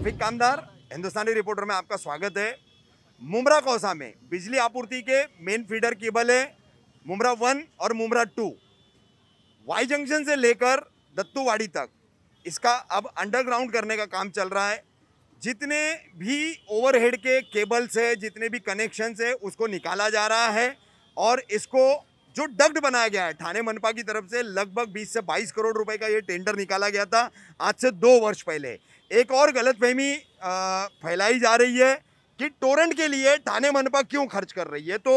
रफीक कामदार, हिंदुस्तानी reporter में आपका स्वागत है। मुमरा कौसा में बिजली आपूर्ति के मेन फीडर केबल है मुमरा 1 और मुमरा 2, वाई जंक्शन से लेकर दत्तूवाड़ी तक इसका अब अंडरग्राउंड करने का काम चल रहा है। जितने भी ओवरहेड के केबल्स है, जितने भी कनेक्शंस है, उसको निकाला जा रहा है और इसको जो डक्ट बनाया गया है ठाणे मनपा की तरफ से, लगभग 20 से 22 करोड़ रुपए का ये टेंडर निकाला गया था आज से 2 वर्ष पहले। एक और गलतफहमी फैलाई जा रही है कि टोरेंट के लिए ठाणे मनपा क्यों खर्च कर रही है। तो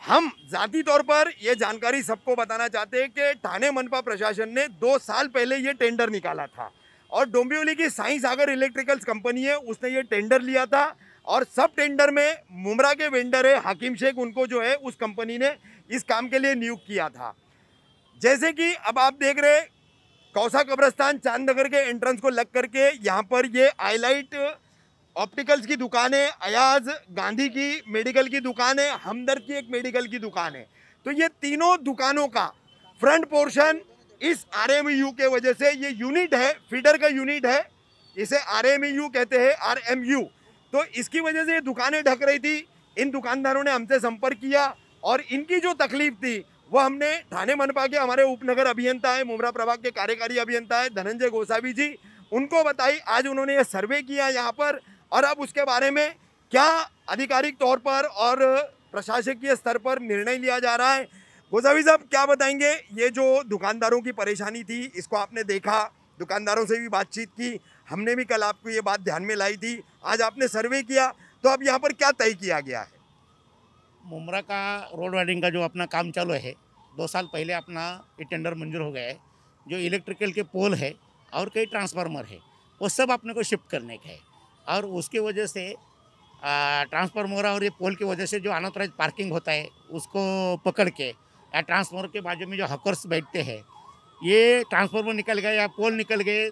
हम जाती तौर पर ये जानकारी सबको बताना चाहते हैं कि ठाणे मनपा प्रशासन ने 2 साल पहले ये टेंडर निकाला था और डोंबिवली की साई सागर इलेक्ट्रिकल्स कंपनी है, उसने ये टेंडर लिया था और सब टेंडर में मुमरा के वेंडर है हकीम शेख, उनको जो है उस कंपनी ने इस काम के लिए नियुक्त किया था। जैसे कि अब आप देख रहे कौसा कब्रस्तान चांदनगर के एंट्रेंस को लग करके यहाँ पर ये आईलाइट ऑप्टिकल्स की दुकान है, अयाज गांधी की मेडिकल की दुकान है, हमदर्द की एक मेडिकल की दुकान है। तो ये तीनों दुकानों का फ्रंट पोर्शन इस आरएमयू के वजह से, ये यूनिट है, फीडर का यूनिट है, इसे आरएमयू कहते हैं, आरएमयू। तो इसकी वजह से ये दुकानें ढक रही थी। इन दुकानदारों ने हमसे संपर्क किया और इनकी जो तकलीफ थी वो हमने ठाणे मनपा के हमारे उपनगर अभियंता है, मुमरा प्रभाग के कार्यकारी अभियंता है धनंजय गोसावी जी, उनको बताई। आज उन्होंने ये सर्वे किया यहाँ पर और अब उसके बारे में क्या आधिकारिक तौर पर और प्रशासकीय स्तर पर निर्णय लिया जा रहा है। गोसावी साहब क्या बताएंगे, ये जो दुकानदारों की परेशानी थी इसको आपने देखा, दुकानदारों से भी बातचीत की, हमने भी कल आपको ये बात ध्यान में लाई थी, आज आपने सर्वे किया, तो अब यहाँ पर क्या तय किया गया है। मुमरा का रोड वायरिंग का जो अपना काम चालू है, 2 साल पहले अपना ये टेंडर मंजूर हो गया है। जो इलेक्ट्रिकल के पोल है और कई ट्रांसफार्मर है वो सब अपने को शिफ्ट करने का है और उसकी वजह से ट्रांसफार्मर और ये पोल की वजह से जो अनऑथराइज पार्किंग होता है उसको पकड़ के, या ट्रांसफार्मर के बाजू में जो हकर्स बैठते हैं, ये ट्रांसफार्मर निकल गए या पोल निकल गए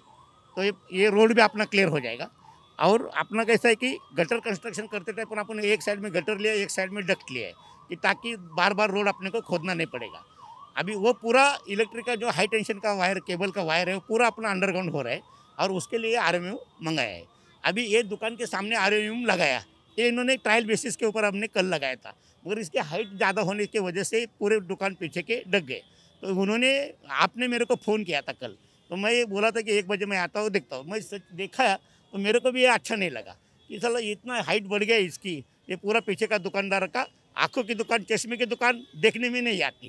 तो ये रोड भी अपना क्लियर हो जाएगा। और अपना कैसा है कि गटर कंस्ट्रक्शन करते टाइम पर अपन एक साइड में गटर लिया, एक साइड में डक्ट लिया है कि ताकि बार बार रोड अपने को खोदना नहीं पड़ेगा। अभी वो पूरा इलेक्ट्रिक का जो हाई टेंशन का वायर, केबल का वायर है, वो पूरा अपना अंडरग्राउंड हो रहा है और उसके लिए आरएमयू मंगाया है। अभी ये दुकान के सामने आरएमयू लगाया, ये इन्होंने ट्रायल बेसिस के ऊपर हमने कल लगाया था, मगर इसकी हाइट ज़्यादा होने की वजह से पूरे दुकान पीछे के ढक गए। तो उन्होंने, आपने मेरे को फ़ोन किया था कल, तो मैं ये बोला था कि 1 बजे मैं आता हूँ देखता हूँ। मैं सच देखा तो मेरे को भी ये अच्छा नहीं लगा कि साला इतना हाइट बढ़ गया इसकी, ये पूरा पीछे का दुकानदार का आँखों की दुकान, चश्मे की दुकान देखने में नहीं आती।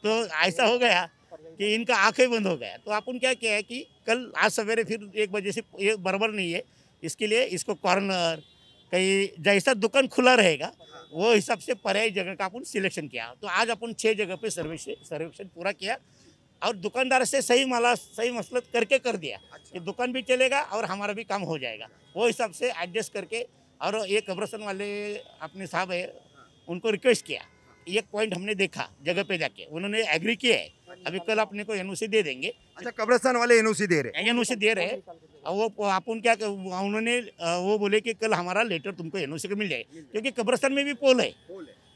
तो ऐसा हो गया कि इनका आँखें बंद हो गया। तो अपन क्या किया है कि कल आज सवेरे फिर 1 बजे से, ये बराबर नहीं है, इसके लिए इसको कॉर्नर कहीं जैसा दुकान खुला रहेगा वो हिसाब से पर्यायी जगह का अपन सिलेक्शन किया। तो आज अपन 6 जगह पे सर्वेक्षण पूरा किया और दुकानदार से सही मसलत करके कर दिया कि दुकान भी चलेगा और हमारा भी काम हो जाएगा। वो हिसाब से एडजस्ट करके, और ये कब्रस्तान वाले अपने साहब है उनको रिक्वेस्ट किया, एक पॉइंट हमने देखा जगह पे जाके, उन्होंने एग्री किया है। अभी कल अपने को एनओसी दे देंगे। अच्छा, कब्रस्तान वाले एनओसी दे रहे हैं? एनओसी दे रहे हैं। वो अपन क्या, उन्होंने वो बोले कि कल हमारा लेटर तुमको एनओसी को मिल जाए, क्योंकि कब्रस्तान में भी पोल है,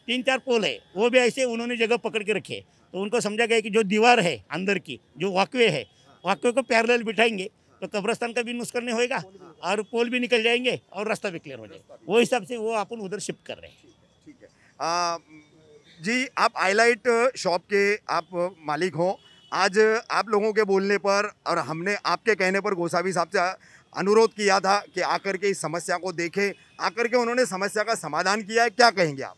3-4 पोल है, वो भी ऐसे उन्होंने जगह पकड़ के रखे। तो उनको समझा गया कि जो दीवार है अंदर की, जो वॉकवे है, वॉकवे को पैरेलल बिठाएंगे तो कब्रस्तान का भी नुकसान नहीं होएगा और पोल भी निकल जाएंगे और रास्ता भी क्लियर हो जाएगा। वो हिसाब से वो अपन उधर शिफ्ट कर रहे हैं। ठीक है। जी, आप आईलाइट शॉप के आप मालिक हो। आज आप लोगों के बोलने पर और हमने आपके कहने पर गोसावी साहब से अनुरोध किया था कि आकर के इस समस्या को देखें, आकर के उन्होंने समस्या का समाधान किया है, क्या कहेंगे आप?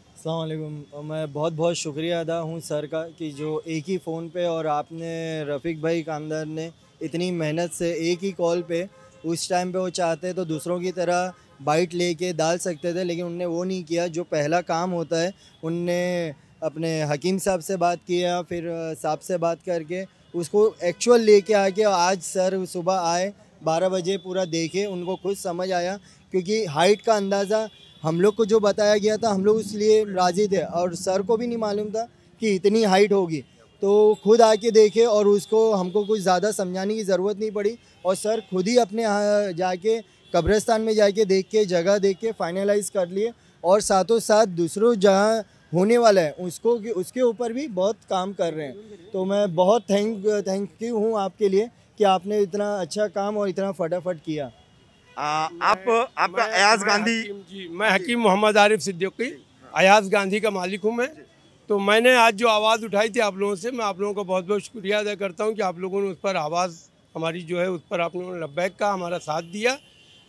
अस्सलाम वालेकुम। मैं बहुत बहुत शुक्रिया अदा हूँ सर का कि जो एक ही फ़ोन पे और आपने रफ़ीक भाई कामदार ने इतनी मेहनत से एक ही कॉल पे, उस टाइम पे वो चाहते तो दूसरों की तरह बाइट लेके डाल सकते थे, लेकिन उनने वो नहीं किया। जो पहला काम होता है उनने अपने हकीम साहब से बात किया, फिर साहब से बात करके उसको एक्चुअल लेके आके आज सर सुबह आए 12 बजे पूरा देखे, उनको खुद समझ आया, क्योंकि हाइट का अंदाज़ा हम लोग को जो बताया गया था हम लोग इसलिए राज़ी थे और सर को भी नहीं मालूम था कि इतनी हाइट होगी। तो खुद आके देखे और उसको हमको कुछ ज़्यादा समझाने की ज़रूरत नहीं पड़ी और सर खुद ही अपने यहाँ जाके कब्रिस्तान में जाके देख के, जगह देख के फाइनलाइज़ कर लिए और साथों साथ दूसरों जहाँ होने वाला है उसके ऊपर भी बहुत काम कर रहे हैं। तो मैं बहुत थैंक यू हूँ आपके लिए कि आपने इतना अच्छा काम और इतना फटाफट किया। आपका अयाज गांधी जी, मैं हकीम मोहम्मद आरिफ सिद्दीकी अयाज गांधी का मालिक हूँ मैं। तो मैंने आज जो आवाज़ उठाई थी आप लोगों से, मैं आप लोगों का बहुत बहुत शुक्रिया अदा करता हूँ कि आप लोगों ने उस पर आवाज़ हमारी जो है उस पर आप लोगों ने लब्बैक का हमारा साथ दिया।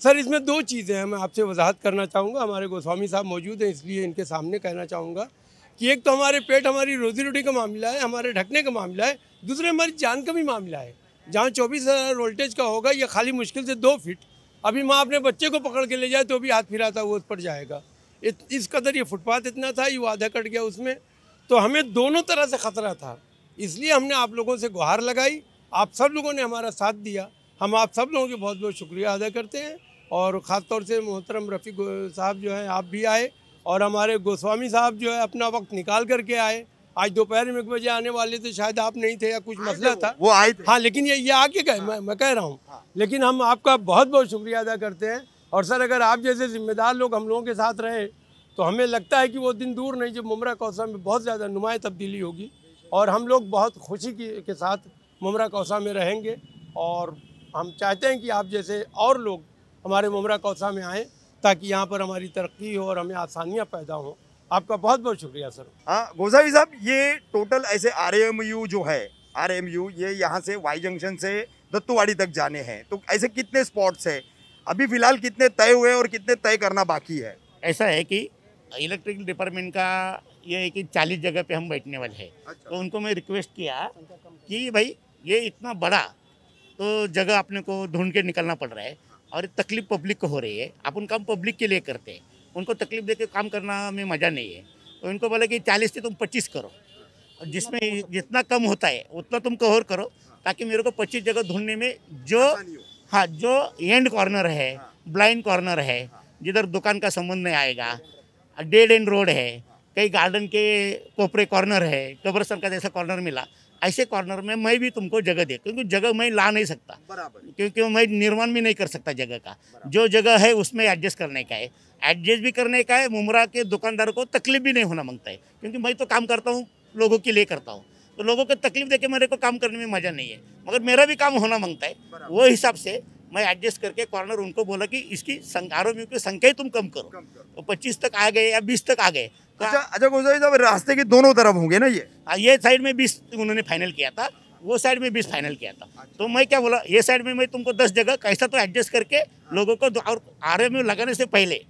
सर इसमें दो चीज़ें हैं, मैं आपसे वजाहत करना चाहूँगा। हमारे गोस्वामी साहब मौजूद हैं इसलिए इनके सामने कहना चाहूँगा कि एक तो हमारे पेट हमारी रोजी रोटी का मामला है, हमारे ढकने का मामला है, दूसरे हमारी जान का भी मामला है। जहाँ 24,000 वोल्टेज का होगा ये खाली मुश्किल से 2 फीट, अभी माँ अपने बच्चे को पकड़ के ले जाए तो भी हाथ फिराता वो उस पर जाएगा। इस कदर ये फुटपाथ इतना था, ये आधा कट गया उसमें। तो हमें दोनों तरह से ख़तरा था, इसलिए हमने आप लोगों से गुहार लगाई, आप सब लोगों ने हमारा साथ दिया। हम आप सब लोगों के बहुत बहुत शुक्रिया अदा करते हैं। और ख़ास तौर से मोहतरम रफ़ीक साहब जो हैं आप भी आए, और हमारे गोस्वामी साहब जो है अपना वक्त निकाल करके आए। आज दोपहर में 1 बजे आने वाले थे, शायद आप नहीं थे या कुछ मसला था, वो आए थे। हाँ, लेकिन ये आके गए, मैं कह रहा हूँ। लेकिन हम आपका बहुत बहुत शुक्रिया अदा करते हैं। और सर अगर आप जैसे ज़िम्मेदार लोग हम लोगों के साथ रहे तो हमें लगता है कि वो दिन दूर नहीं जब मुमरा कौसा में बहुत ज़्यादा नुमाया तब्दीली होगी, और हम लोग बहुत खुशी के साथ मुमरा कौसा में रहेंगे। और हम चाहते हैं कि आप जैसे और लोग हमारे मुमरा कौसा में आएँ ताकि यहाँ पर हमारी तरक्की हो और हमें आसानियाँ पैदा हों। आपका बहुत बहुत शुक्रिया सर। हाँ गोसावी साहब, ये टोटल ऐसे RMU जो है, RMU ये यहाँ से वाई जंक्शन से दत्तूवाड़ी तक जाने हैं, तो ऐसे कितने स्पॉट्स हैं अभी फिलहाल, कितने तय हुए और कितने तय करना बाकी है? ऐसा है कि इलेक्ट्रिकल डिपार्टमेंट का ये है कि 40 जगह पे हम बैठने वाले हैं। अच्छा। तो उनको मैं रिक्वेस्ट किया कि भाई ये इतना बड़ा तो जगह अपने को ढूंढ के निकलना पड़ रहा है और तकलीफ पब्लिक को हो रही है। अपन काम पब्लिक के लिए करते हैं, उनको तकलीफ दे के काम करना में मज़ा नहीं है। तो इनको बोला कि 40 से तुम 25 करो, और जिसमें जितना कम होता है उतना तुम कवर करो, ताकि मेरे को 25 जगह ढूंढने में जो हाँ जो एंड कॉर्नर है, ब्लाइंड कॉर्नर है, जिधर दुकान का संबंध नहीं आएगा, डेड एंड रोड है, कई गार्डन के कोपरे कॉर्नर है, कब्रस्तान का जैसा कॉर्नर मिला, ऐसे कॉर्नर में मैं भी तुमको जगह दे, क्योंकि जगह मैं ला नहीं सकता, क्योंकि मैं निर्माण भी नहीं कर सकता जगह का। जो जगह है उसमें एडजस्ट करने का है, एडजस्ट भी करने का है। मुमरा के दुकानदारों को तकलीफ भी नहीं होना मांगता है, क्योंकि मैं तो काम करता हूँ लोगों के लिए करता हूँ, तो लोगों को तकलीफ देके मेरे को काम करने में मज़ा नहीं है, मगर मेरा भी काम होना मांगता है। वो हिसाब से मैं एडजस्ट करके कॉर्नर उनको बोला कि इसकी RMU की संख्या ही तुम कम करो, तो 25 तक आ गए या 20 तक आ गए। तो अच्छा गोसावी साहब, रास्ते के दोनों तरफ होंगे ना ये साइड में 20 उन्होंने फाइनल किया था, वो साइड में 20 फाइनल किया था। तो मैं क्या बोला, ये साइड में मैं तुमको 10 जगह कैसा तो एडजस्ट करके लोगों को, और RMU लगाने से पहले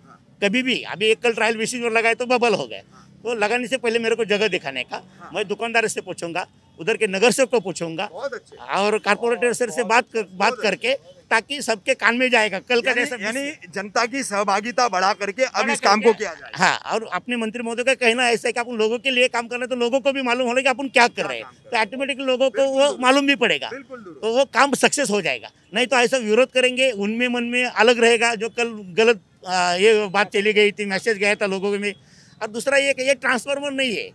कभी भी, अभी एक कल ट्रायल बेसिस पर लगाए तो बबल हो गए, तो लगाने से पहले मेरे को जगह दिखाने का, मैं दुकानदार से पूछूंगा, उधर के नगर सेवक को पूछूंगा और कारपोरेटर से बात करके, ताकि सबके कान में जाएगा कल का जैसा। यानी जनता की सहभागिता बढ़ा करके अब इस काम को किया जाए। हाँ, और अपने मंत्री महोदय का कहना ऐसा है कि अपन लोगों के लिए काम कर रहे हैं, तो लोगों को भी मालूम होगा कि अपन क्या कर रहे हैं, तो ऑटोमेटिकली लोगों को वो मालूम भी पड़ेगा, तो वो काम सक्सेस हो जाएगा। नहीं तो ऐसा विरोध करेंगे, उनमें मन में अलग रहेगा, जो कल गलत ये बात चली गई थी, मैसेज गया था लोगों में। और दूसरा ये कि ये ट्रांसफार्मर नहीं है,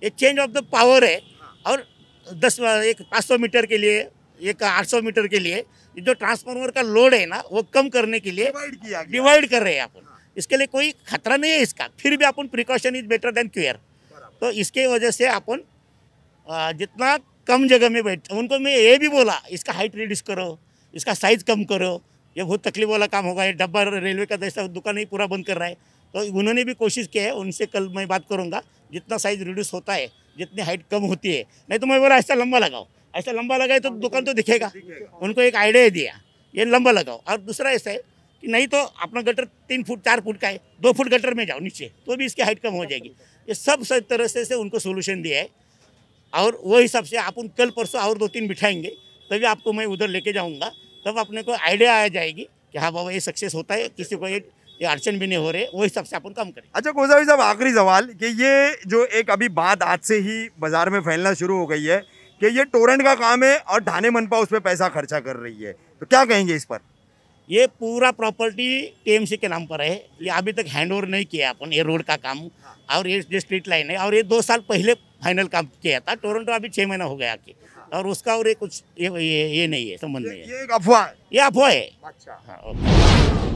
ये चेंज ऑफ द पावर है, और 500 मीटर के लिए, एक 800 मीटर के लिए जो ट्रांसफार्मर का लोड है ना, वो कम करने के लिए डिवाइड कर रहे हैं अपन। इसके लिए कोई खतरा नहीं है इसका, फिर भी अपन precaution is better than cure. तो इसके वजह से अपन जितना कम जगह में बैठ, उनको मैं ये भी बोला इसका हाइट रिड्यूस करो, इसका साइज़ कम करो, ये बहुत तकलीफ वाला काम होगा। ये डब्बा रेलवे का जैसा दुकान ही पूरा बंद कर रहा है, तो उन्होंने भी कोशिश की है, उनसे कल मैं बात करूँगा, जितना साइज़ रिड्यूस होता है, जितनी हाइट कम होती है। नहीं तो मैं बोला ऐसा लंबा लगाओ, ऐसा लंबा लगाए तो दुकान तो दिखेगा। उनको एक आइडिया दिया, ये लंबा लगाओ। और दूसरा ऐसा है कि नहीं तो अपना गटर 3 फुट 4 फुट का है, 2 फुट गटर में जाओ नीचे, तो भी इसकी हाइट कम हो जाएगी। ये सब तरह से उनको सोल्यूशन दिया है, और वो हिसाब से अपन कल परसों और 2-3 बिठाएंगे, तभी आपको मैं उधर लेके जाऊँगा, तब अपने को आइडिया आ जाएगी कि हाँ बाबा ये सक्सेस होता है, किसी को ये अड़चन भी नहीं हो रहे, वो हिसाब से अपन काम करें। अच्छा गोसावी साहब, आखिरी सवाल कि ये जो एक अभी बात आज से ही बाजार में फैलना शुरू हो गई है कि ये टोरेंट का काम है और ढाने मनपा उस पर पैसा खर्चा कर रही है, तो क्या कहेंगे इस पर? ये पूरा प्रॉपर्टी TMC के नाम पर है, ये अभी तक हैंड ओवर नहीं किया अपन, ये रोड का काम, और ये जो स्ट्रीट लाइन है, और ये 2 साल पहले फाइनल काम किया था। टोरंटो अभी 6 महीना हो गया आके, और उसका और ये कुछ ये नहीं है, संबंध नहीं है, ये एक अफवाह है। ये अफवाह है। अच्छा। हाँ, ओके।